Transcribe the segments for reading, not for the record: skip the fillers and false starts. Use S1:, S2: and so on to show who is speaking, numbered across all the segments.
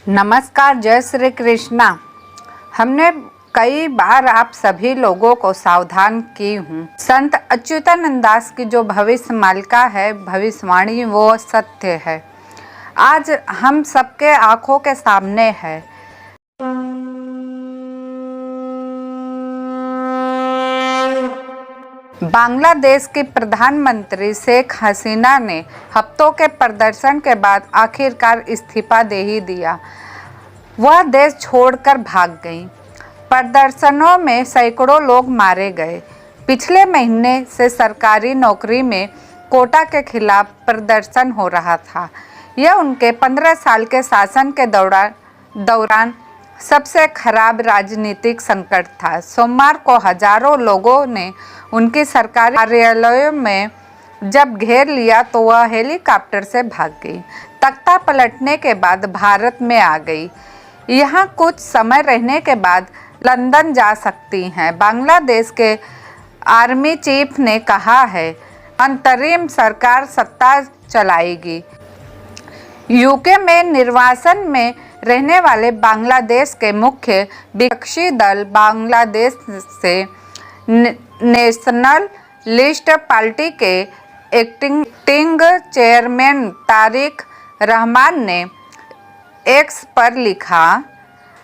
S1: नमस्कार, जय श्री कृष्णा। हमने कई बार आप सभी लोगों को सावधान की हूँ। संत अच्युतानंद दास की जो भविष्य मालिका है, भविष्यवाणी, वो सत्य है। आज हम सबके आंखों के सामने है। बांग्लादेश की प्रधानमंत्री शेख हसीना ने हफ्तों के प्रदर्शन के बाद आखिरकार इस्तीफा दे ही दिया। वह देश छोड़कर भाग गई। प्रदर्शनों में सैकड़ों लोग मारे गए। पिछले महीने से सरकारी नौकरी में कोटा के खिलाफ प्रदर्शन हो रहा था। यह उनके 15 साल के शासन के दौरान सबसे खराब राजनीतिक संकट था। सोमवार को हजारों लोगों ने उनकी सरकारी कार्यालयों में जब घेर लिया तो वह हेलीकॉप्टर से भाग गई। तख्ता पलटने के बाद भारत में आ गई। यहाँ कुछ समय रहने के बाद लंदन जा सकती हैं। बांग्लादेश के आर्मी चीफ ने कहा है, अंतरिम सरकार सत्ता चलाएगी। यूके में निर्वासन में रहने वाले बांग्लादेश के मुख्य विपक्षी दल बांग्लादेश से नेशनल लिस्ट पार्टी के एक्टिंग चेयरमैन तारिक रहमान ने एक्स पर लिखा,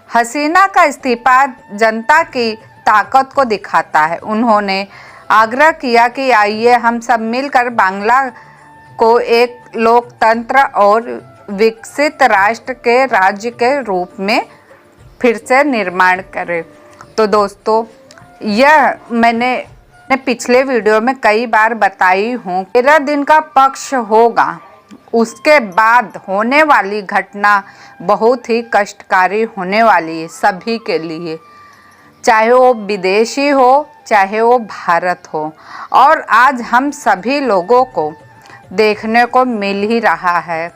S1: हसीना का इस्तीफा जनता की ताकत को दिखाता है। उन्होंने आग्रह किया कि आइए हम सब मिलकर बांग्ला को एक लोकतंत्र और विकसित राष्ट्र के राज्य के रूप में फिर से निर्माण करें। तो दोस्तों, यह मैंने पिछले वीडियो में कई बार बताई हूँ। 13 दिन का पक्ष होगा, उसके बाद होने वाली घटना बहुत ही कष्टकारी होने वाली है सभी के लिए, चाहे वो विदेशी हो चाहे वो भारत हो। और आज हम सभी लोगों को देखने को मिल ही रहा है।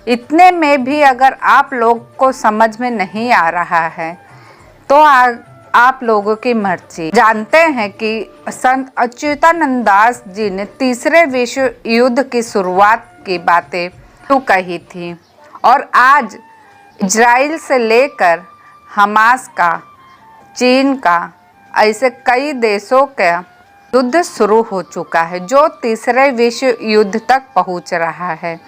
S1: इतने में भी अगर आप लोग को समझ में नहीं आ रहा है तो आप लोगों की मर्जी। जानते हैं कि संत अच्युतानंद दास जी ने तीसरे विश्व युद्ध की शुरुआत की बातें तो कही थी, और आज इजराइल से लेकर हमास का, चीन का, ऐसे कई देशों का युद्ध शुरू हो चुका है जो तीसरे विश्व युद्ध तक पहुंच रहा है।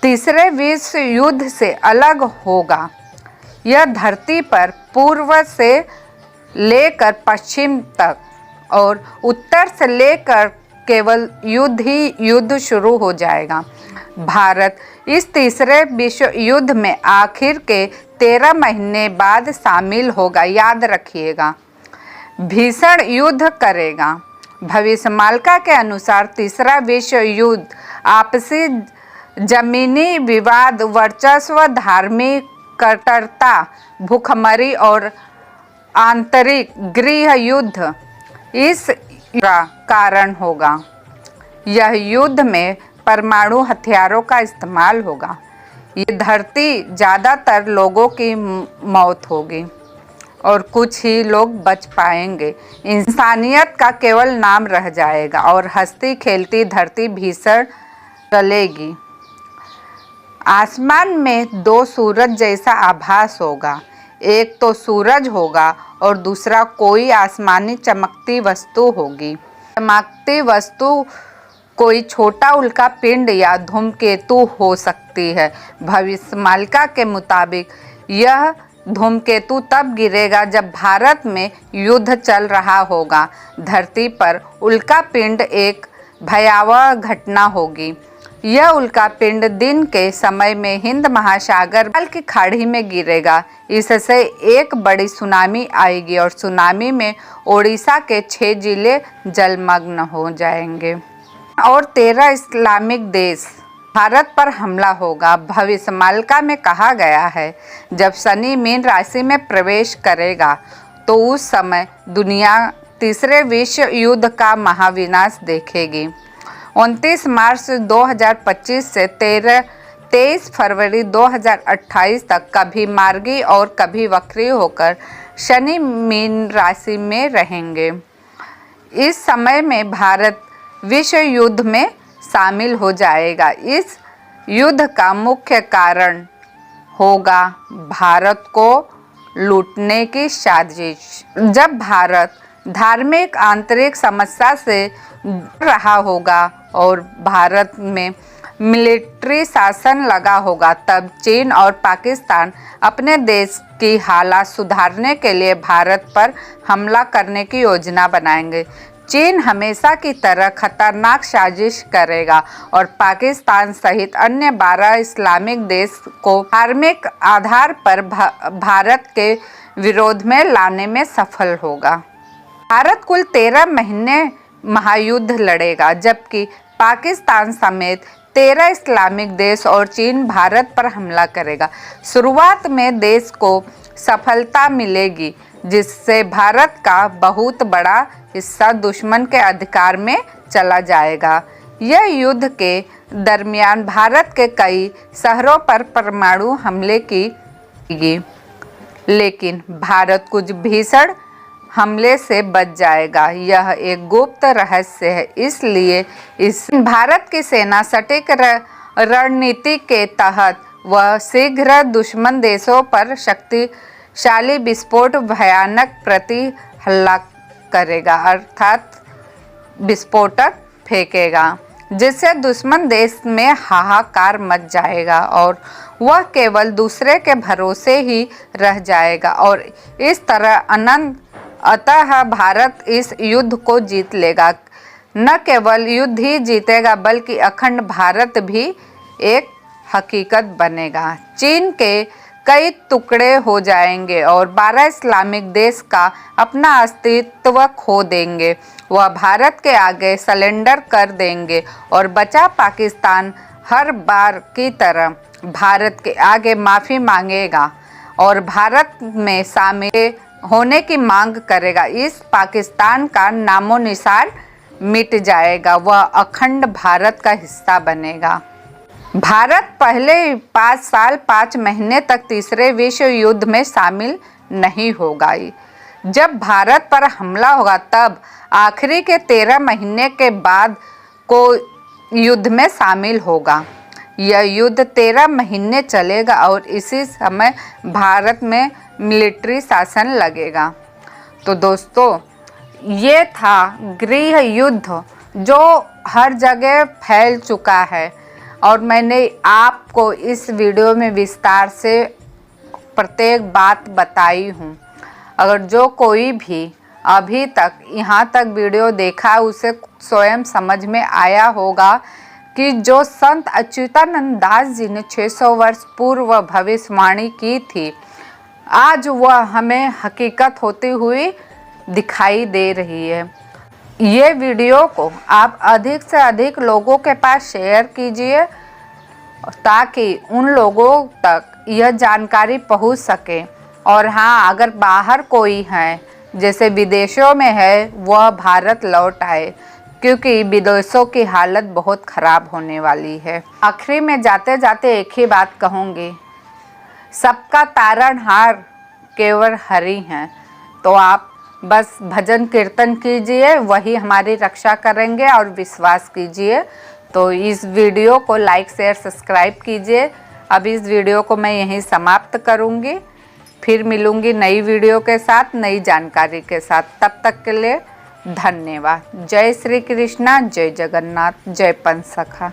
S1: तीसरे विश्व युद्ध से अलग होगा। यह धरती पर पूर्व से लेकर पश्चिम तक और उत्तर से लेकर केवल युद्ध ही युद्ध शुरू हो जाएगा। भारत इस तीसरे विश्व युद्ध में आखिर के 13 महीने बाद शामिल होगा। याद रखिएगा, भीषण युद्ध करेगा। भविष्यमालिका के अनुसार तीसरा विश्व युद्ध आपसी जमीनी विवाद, वर्चस्व, धार्मिक कट्टरता, भूखमरी और आंतरिक गृह युद्ध इस का कारण होगा। यह युद्ध में परमाणु हथियारों का इस्तेमाल होगा। ये धरती ज़्यादातर लोगों की मौत होगी और कुछ ही लोग बच पाएंगे। इंसानियत का केवल नाम रह जाएगा और हंसती खेलती धरती भीषण जलेगी। आसमान में 2 सूरज जैसा आभास होगा। एक तो सूरज होगा और दूसरा कोई आसमानी चमकती वस्तु होगी। चमकती वस्तु कोई छोटा उल्का पिंड या धूमकेतु हो सकती है। भविष्यमालिका के मुताबिक यह धूमकेतु तब गिरेगा जब भारत में युद्ध चल रहा होगा। धरती पर उल्का पिंड एक भयावह घटना होगी। यह उल्का पिंड दिन के समय में हिंद महासागर की खाड़ी में गिरेगा। इससे एक बड़ी सुनामी आएगी और सुनामी में ओडिशा के 6 जिले जलमग्न हो जाएंगे और 13 इस्लामिक देश भारत पर हमला होगा। भविष्यमालिका में कहा गया है, जब शनि मीन राशि में प्रवेश करेगा तो उस समय दुनिया तीसरे विश्व युद्ध का महाविनाश देखेगी। 29 मार्च 2025 से 23 फरवरी 2028 तक कभी मार्गी और कभी वक्री होकर शनि मीन राशि में रहेंगे। इस समय में भारत विश्व युद्ध में शामिल हो जाएगा। इस युद्ध का मुख्य कारण होगा भारत को लूटने की साजिश। जब भारत धार्मिक आंतरिक समस्या से रहा होगा और भारत में मिलिट्री शासन लगा होगा, तब चीन और पाकिस्तान अपने देश की हालात सुधारने के लिए भारत पर हमला करने की योजना बनाएंगे। चीन हमेशा की तरह खतरनाक साजिश करेगा और पाकिस्तान सहित अन्य 12 इस्लामिक देश को धार्मिक आधार पर भारत के विरोध में लाने में सफल होगा। भारत कुल 13 महीने महायुद्ध लड़ेगा, जबकि पाकिस्तान समेत 13 इस्लामिक देश और चीन भारत पर हमला करेगा। शुरुआत में देश को सफलता मिलेगी, जिससे भारत का बहुत बड़ा हिस्सा दुश्मन के अधिकार में चला जाएगा। यह युद्ध के दरमियान भारत के कई शहरों पर परमाणु हमले की, लेकिन भारत कुछ भीषण हमले से बच जाएगा। यह एक गुप्त रहस्य है, इसलिए इस भारत की सेना सटीक रणनीति के तहत वह शीघ्र दुश्मन देशों पर शक्तिशाली विस्फोट भयानक प्रति हमला करेगा, अर्थात विस्फोटक फेंकेगा, जिससे दुश्मन देश में हाहाकार मच जाएगा और वह केवल दूसरे के भरोसे ही रह जाएगा और इस तरह अतः भारत इस युद्ध को जीत लेगा। न केवल युद्ध ही जीतेगा, बल्कि अखंड भारत भी एक हकीकत बनेगा। चीन के कई टुकड़े हो जाएंगे और 12 इस्लामिक देश का अपना अस्तित्व खो देंगे। वह भारत के आगे सरेंडर कर देंगे और बचा पाकिस्तान हर बार की तरह भारत के आगे माफ़ी मांगेगा और भारत में शामिल होने की मांग करेगा। इस पाकिस्तान का नामो निशान मिट जाएगा, वह अखंड भारत का हिस्सा बनेगा। भारत पहले 5 साल 5 महीने तक तीसरे विश्व युद्ध में शामिल नहीं होगा। जब भारत पर हमला होगा तब आखिरी के 13 महीने के बाद को युद्ध में शामिल होगा। यह युद्ध 13 महीने चलेगा और इसी समय भारत में मिलिट्री शासन लगेगा। तो दोस्तों, ये था गृह युद्ध जो हर जगह फैल चुका है और मैंने आपको इस वीडियो में विस्तार से प्रत्येक बात बताई हूँ। अगर जो कोई भी अभी तक यहाँ तक वीडियो देखा, उसे स्वयं समझ में आया होगा कि जो संत अच्युतानंद दास जी ने 600 वर्ष पूर्व भविष्यवाणी की थी, आज वह हमें हकीकत होती हुई दिखाई दे रही है। ये वीडियो को आप अधिक से अधिक लोगों के पास शेयर कीजिए ताकि उन लोगों तक यह जानकारी पहुंच सके। और हाँ, अगर बाहर कोई है, जैसे विदेशों में है, वह भारत लौट आए, क्योंकि विदेशों की हालत बहुत ख़राब होने वाली है। आखिरी में जाते जाते एक ही बात कहूँगी, सबका तारणहार केवल हरि हैं। तो आप बस भजन कीर्तन कीजिए, वही हमारी रक्षा करेंगे और विश्वास कीजिए। तो इस वीडियो को लाइक शेयर सब्सक्राइब कीजिए। अब इस वीडियो को मैं यहीं समाप्त करूँगी, फिर मिलूँगी नई वीडियो के साथ, नई जानकारी के साथ। तब तक के लिए धन्यवाद। जय श्री कृष्णा, जय जगन्नाथ, जय पंचसखा।